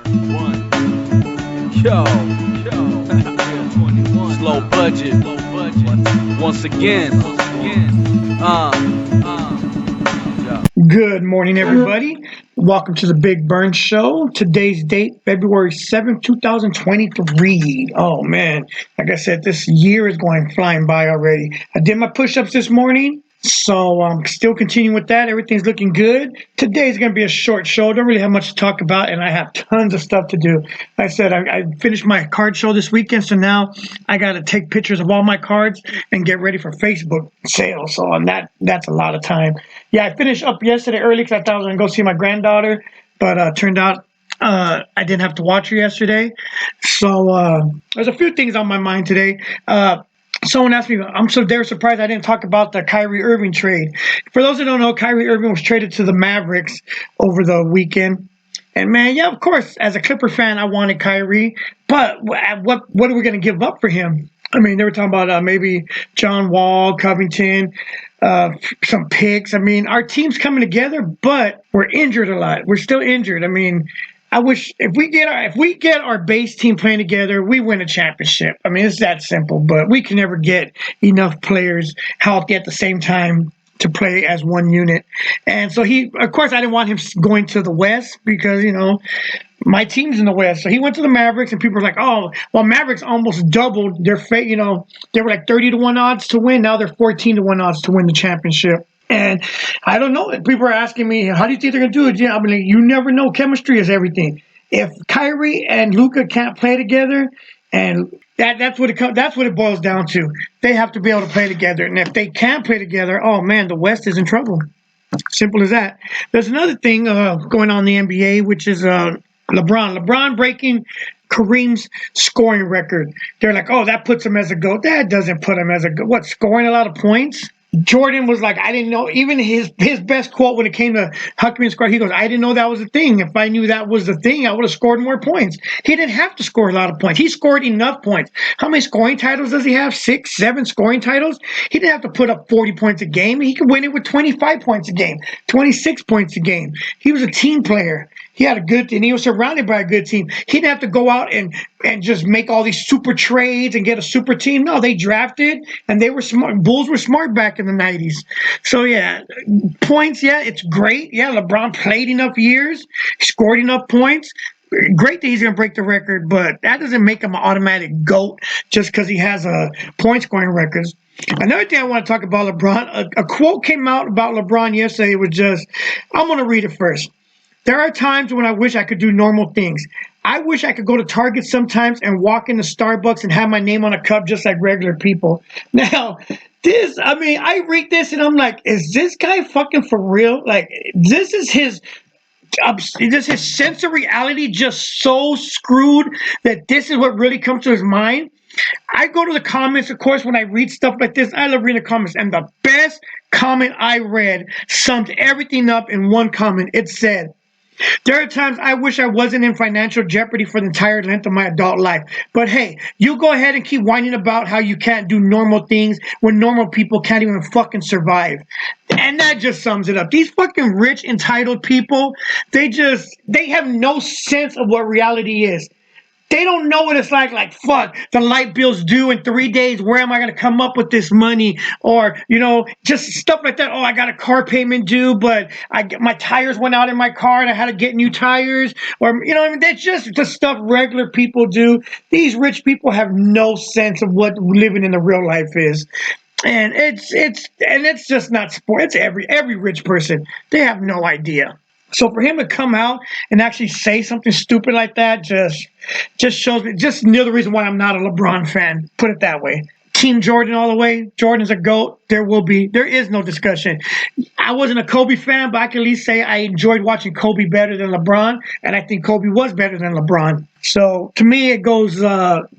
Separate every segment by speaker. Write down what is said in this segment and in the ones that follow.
Speaker 1: Yo, slow budget. Once again. Yeah.
Speaker 2: Good morning, everybody. Welcome to the Big Burn Show. Today's date, February 7th, 2023. Oh, man. Like I said, this year is going flying by already. I did my push ups this morning. So I'm still continuing with that. Everything's looking good. Today's going to be a short show. Don't really have much to talk about, and I have tons of stuff to do. Like I said, I finished my card show this weekend, so now I got to take pictures of all my cards and get ready for Facebook sales. So on that's a lot of time. Yeah, I finished up yesterday early because I thought I was going to go see my granddaughter, but turned out I didn't have to watch her yesterday. So there's a few things on my mind today. Someone asked me, they were surprised I didn't talk about the Kyrie Irving trade. For those that don't know, Kyrie Irving was traded to the Mavericks over the weekend. And man, yeah, of course, as a Clipper fan, I wanted Kyrie, but what are we going to give up for him? I mean, they were talking about maybe John Wall, Covington, some picks. I mean, our team's coming together, but we're injured a lot. We're still injured. I mean, I wish if we get our base team playing together, we win a championship. I mean, it's that simple. But we can never get enough players healthy at the same time to play as one unit. And so of course, I didn't want him going to the West because my team's in the West. So he went to the Mavericks, and people were like, "Oh, well, Mavericks almost doubled their fate. They were like 30-1 odds to win. Now they're 14-1 odds to win the championship." And I don't know. People are asking me, how do you think they're going to do it? Yeah, I mean, you never know. Chemistry is everything. If Kyrie and Luka can't play together, and that's what it boils down to. They have to be able to play together. And if they can't play together, oh, man, the West is in trouble. Simple as that. There's another thing going on in the NBA, which is LeBron. LeBron breaking Kareem's scoring record. They're like, oh, that puts him as a GOAT. That doesn't put him as a GOAT. What, scoring a lot of points? Jordan was like, I didn't know. Even his best quote when it came to Huckman score, he goes, I didn't know that was a thing. If I knew that was the thing, I would have scored more points. He didn't have to score a lot of points. He scored enough points. How many scoring titles does he have? 6, 7 scoring titles? He didn't have to put up 40 points a game. He could win it with 25 points a game, 26 points a game. He was a team player. He had a good team. He was surrounded by a good team. He didn't have to go out and just make all these super trades and get a super team. No, they drafted, and they were smart. Bulls were smart back in the 90s. So, yeah, points, yeah, it's great. Yeah, LeBron played enough years, scored enough points. Great that he's going to break the record, but that doesn't make him an automatic GOAT just because he has a point-scoring record. Another thing I want to talk about LeBron, a quote came out about LeBron yesterday. It was just, I'm going to read it first. There are times when I wish I could do normal things. I wish I could go to Target sometimes and walk into Starbucks and have my name on a cup just like regular people. Now, I read this and I'm like, is this guy fucking for real? Like, this is his sense of reality just so screwed that this is what really comes to his mind? I go to the comments, of course, when I read stuff like this. I love reading the comments. And the best comment I read summed everything up in one comment. It said, there are times I wish I wasn't in financial jeopardy for the entire length of my adult life. But hey, you go ahead and keep whining about how you can't do normal things when normal people can't even fucking survive. And that just sums it up. These fucking rich, entitled people, they have no sense of what reality is. They don't know what it's like, fuck, the light bill's due in 3 days. Where am I going to come up with this money? Or, just stuff like that. Oh, I got a car payment due, but my tires went out in my car and I had to get new tires. Or, that's just the stuff regular people do. These rich people have no sense of what living in the real life is. And it's just not sport. It's every rich person. They have no idea. So for him to come out and actually say something stupid like that just shows me, just another reason why I'm not a LeBron fan. Put it that way. Team Jordan all the way. Jordan's a GOAT. There is no discussion. I wasn't a Kobe fan, but I can at least say I enjoyed watching Kobe better than LeBron, and I think Kobe was better than LeBron. So to me, it goes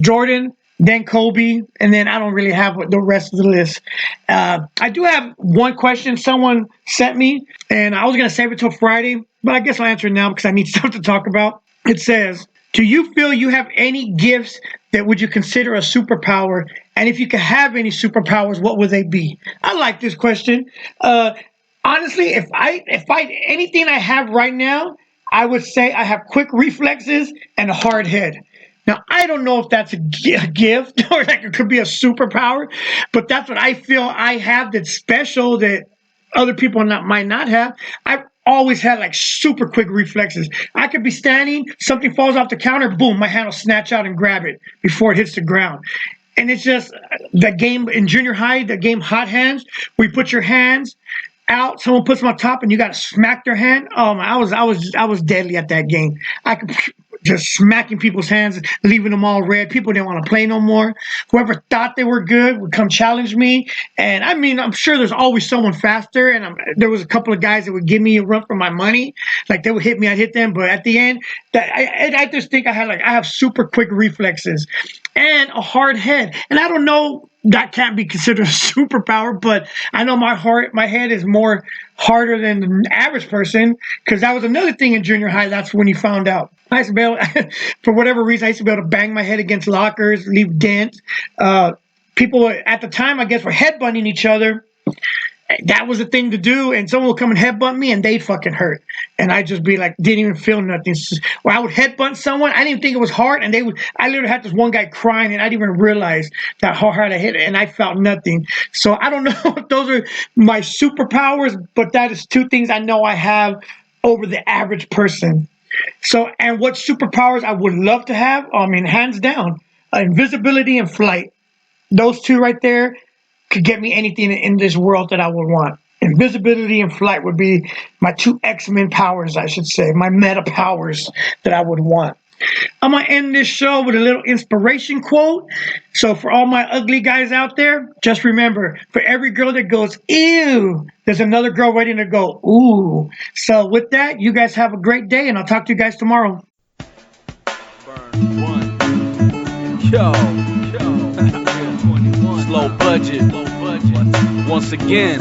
Speaker 2: Jordan, then Kobe, and then I don't really have the rest of the list. I do have one question someone sent me, and I was going to save it till Friday, but I guess I'll answer it now because I need stuff to talk about. It says, do you feel you have any gifts that would you consider a superpower? And if you could have any superpowers, what would they be? I like this question. Honestly, if anything I have right now, I would say I have quick reflexes and a hard head. Now, I don't know if that's a gift or like it could be a superpower, but that's what I feel I have that's special that other people might not have. I've always had like super quick reflexes. I could be standing, something falls off the counter, boom, my hand will snatch out and grab it before it hits the ground. And it's just the game in junior high, the game Hot Hands, where you put your hands out, someone puts them on top, and you got to smack their hand. I was deadly at that game. I could just smacking people's hands, leaving them all red. People didn't want to play no more. Whoever thought they were good would come challenge me. And I mean, I'm sure there's always someone faster. And there was a couple of guys that would give me a run for my money. Like they would hit me, I'd hit them. But at the end, I just think I have super quick reflexes and a hard head. And I don't know, that can't be considered a superpower, but I know my head is more harder than the average person, because that was another thing in junior high. That's when you found out. I used to be able, for whatever reason, I used to be able to bang my head against lockers, leave dents. People at the time, I guess, were headbutting each other. That was the thing to do, and someone would come and headbutt me, and they'd fucking hurt. And I'd just be like, didn't even feel nothing. Or I would headbutt someone, I didn't even think it was hard, and I literally had this one guy crying, and I didn't even realize that how hard I hit it, and I felt nothing. So I don't know if those are my superpowers, but that is two things I know I have over the average person. So, and what superpowers I would love to have, I mean, hands down, invisibility and flight. Those two right there could get me anything in this world that I would want. Invisibility and flight would be my two X-Men powers, I should say, my meta powers that I would want. I'm going to end this show with a little inspiration quote. So for all my ugly guys out there, just remember, for every girl that goes, ew, there's another girl waiting to go, ooh. So with that, you guys have a great day, and I'll talk to you guys tomorrow.
Speaker 1: Burn one. Yo. Slow budget. Once again.